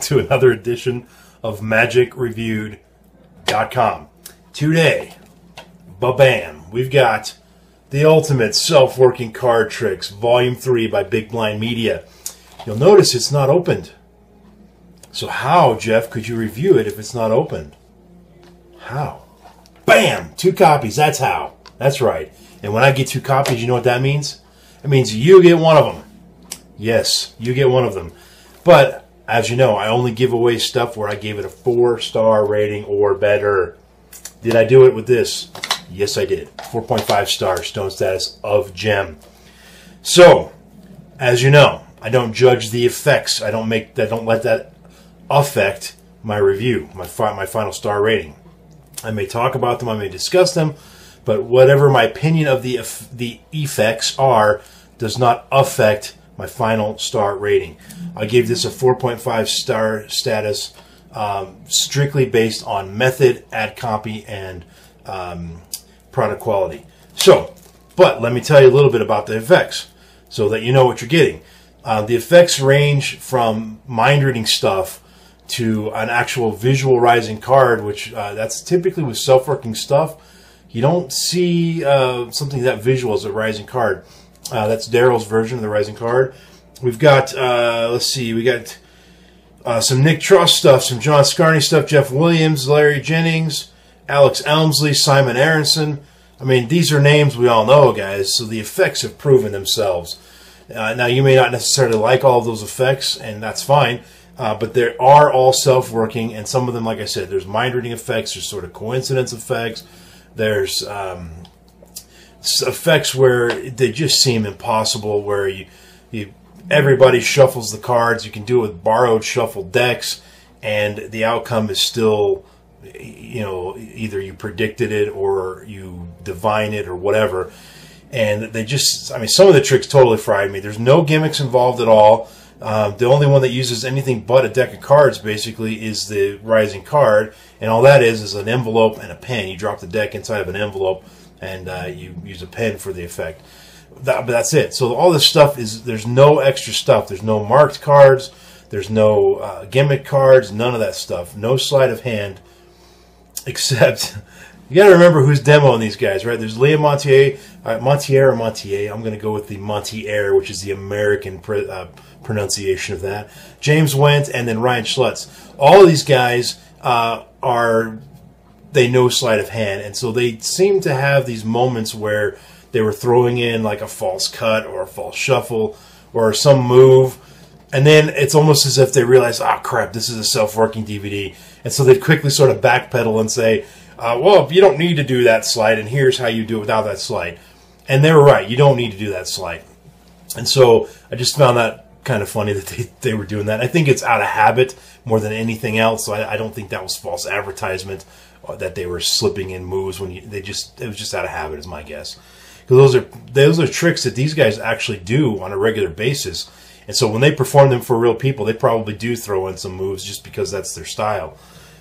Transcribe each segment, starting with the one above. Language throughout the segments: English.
to another edition of MagicReviewed.com. Today, ba-bam, we've got The Ultimate Self-Working Card Tricks, Volume 3 by Big Blind Media. You'll notice it's not opened. So how, Jeff, could you review it if it's not opened? How? Bam! 2 copies, that's how. That's right. And when I get 2 copies, you know what that means? It means you get one of them. Yes, you get one of them. But, as you know, I only give away stuff where I gave it a 4-star rating or better. Did I do it with this? Yes, I did. 4.5 star stone status of gem. So, as you know, I don't judge the effects. I don't let that affect my review, my final star rating. I may talk about them, I may discuss them, but whatever my opinion of the effects are does not affect my final star rating. I gave this a 4.5 star status, strictly based on method, ad copy, and product quality. So, but let me tell you a little bit about the effects so that you know what you're getting. The effects range from mind-reading stuff to an actual visual rising card, which that's typically with self-working stuff. You don't see something that visual as a rising card. That's Daryl's version of the rising card. We've got, let's see, we got some Nick Truss stuff, some John Scarney stuff, Jeff Williams, Larry Jennings, Alex Elmsley, Simon Aronson. I mean, these are names we all know, guys, so the effects have proven themselves. Now, you may not necessarily like all of those effects, and that's fine, but they are all self-working, and some of them, like I said, there's mind-reading effects, there's sort of coincidence effects, there's effects where they just seem impossible, where everybody shuffles the cards. You can do it with borrowed shuffled decks, and the outcome is still, you know, either you predicted it or you divine it or whatever. And they just, I mean, some of the tricks totally fried me. There's no gimmicks involved at all. The only one that uses anything but a deck of cards, basically, is the rising card. And all that is an envelope and a pen. You drop the deck inside of an envelope, and you use a pen for the effect. But that's it. So all this stuff is, there's no extra stuff. There's no marked cards. There's no gimmick cards. None of that stuff. No sleight of hand. Except, you got to remember who's demoing these guys, right? There's Leah Montier, Montier or Montier. I'm going to go with the Montier, which is the American pronunciation of that. James Wendt, and then Ryan Schlutz. All of these guys they know sleight of hand, and so they seem to have these moments where they were throwing in like a false cut or a false shuffle or some move, and then it's almost as if they realize, oh crap, this is a self-working DVD, and so they quickly sort of backpedal and say, well, you don't need to do that slide, and here's how you do it without that slide. And they were right, you don't need to do that slide. And so I just found that kind of funny that they were doing that. I think it's out of habit more than anything else, so I don't think that was false advertisement, that they were slipping in moves when it was just out of habit, is my guess. Because those are tricks that these guys actually do on a regular basis, and so when they perform them for real people, they probably do throw in some moves just because that's their style.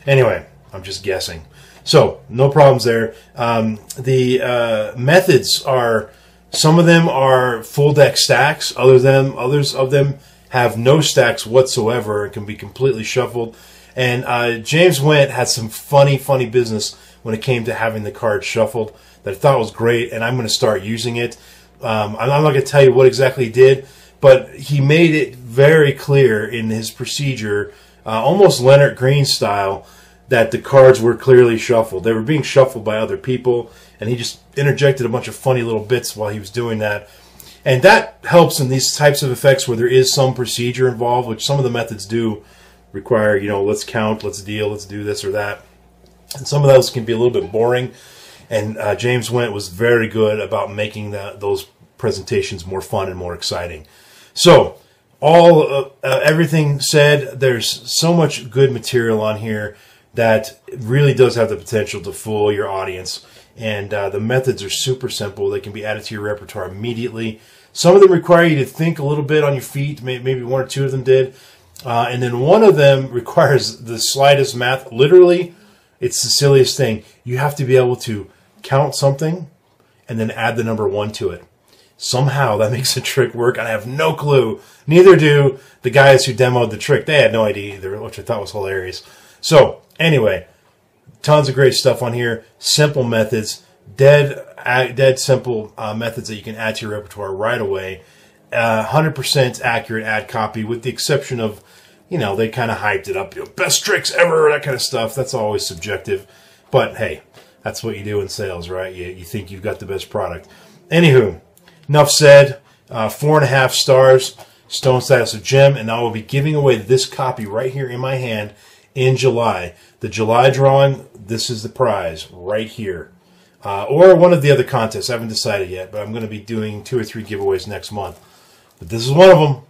Anyway, I'm just guessing. So no problems there. The methods are, some of them are full deck stacks. Others of them have no stacks whatsoever and can be completely shuffled. And James Wendt had some funny business when it came to having the cards shuffled that I thought was great, and I'm going to start using it. I'm not going to tell you what exactly he did, but he made it very clear in his procedure, almost Leonard Green style, that the cards were clearly shuffled. They were being shuffled by other people, and he just interjected a bunch of funny little bits while he was doing that. And that helps in these types of effects where there is some procedure involved, which some of the methods do require, you know, let's count, let's deal, let's do this or that. And some of those can be a little bit boring. And James Wendt was very good about making those presentations more fun and more exciting. So, everything said, there's so much good material on here that really does have the potential to fool your audience. And the methods are super simple. They can be added to your repertoire immediately. Some of them require you to think a little bit on your feet. Maybe 1 or 2 of them did. And then one of them requires the slightest math. Literally, it's the silliest thing. You have to be able to count something and then add the number 1 to it. somehow that makes the trick work, and I have no clue. Neither do the guys who demoed the trick. They had no idea either, which I thought was hilarious. So, anyway, tons of great stuff on here. Simple methods, dead simple methods that you can add to your repertoire right away. 100% accurate ad copy, with the exception of, they kind of hyped it up. Best tricks ever, that kind of stuff. That's always subjective. But, hey, that's what you do in sales, right? You think you've got the best product. Anywho, enough said. 4.5 stars. Stone status of gem. And I will be giving away this copy right here in my hand in July. The July drawing, this is the prize right here. Or one of the other contests. I haven't decided yet, but I'm going to be doing 2 or 3 giveaways next month. But this is one of them.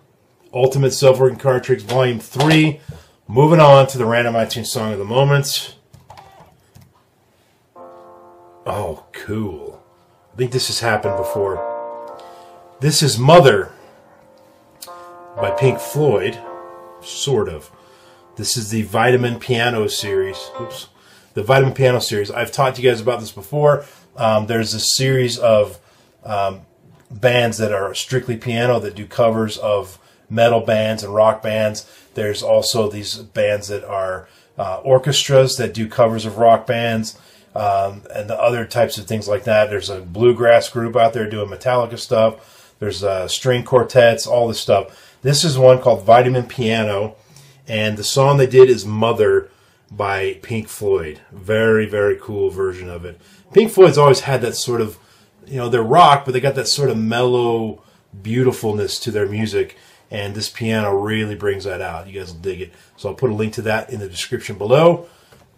Ultimate Self-Working Card Tricks Volume 3. Moving on to the Random iTunes Song of the Moment. Oh, cool. I think this has happened before. This is Mother by Pink Floyd. Sort of. This is the Vitamin Piano series. Oops. The Vitamin Piano series. I've talked to you guys about this before. There's a series of bands that are strictly piano that do covers of metal bands and rock bands. There's also these bands that are orchestras that do covers of rock bands and the other types of things like that. There's a bluegrass group out there doing Metallica stuff. There's string quartets, all this stuff. This is one called Vitamin Piano, and the song they did is Mother by Pink Floyd. Very, very cool version of it. Pink Floyd's always had that sort of, they're rock, but they got that sort of mellow beautifulness to their music, and this piano really brings that out. You guys will dig it. So I'll put a link to that in the description below.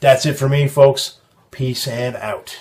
That's it for me, folks. Peace and out.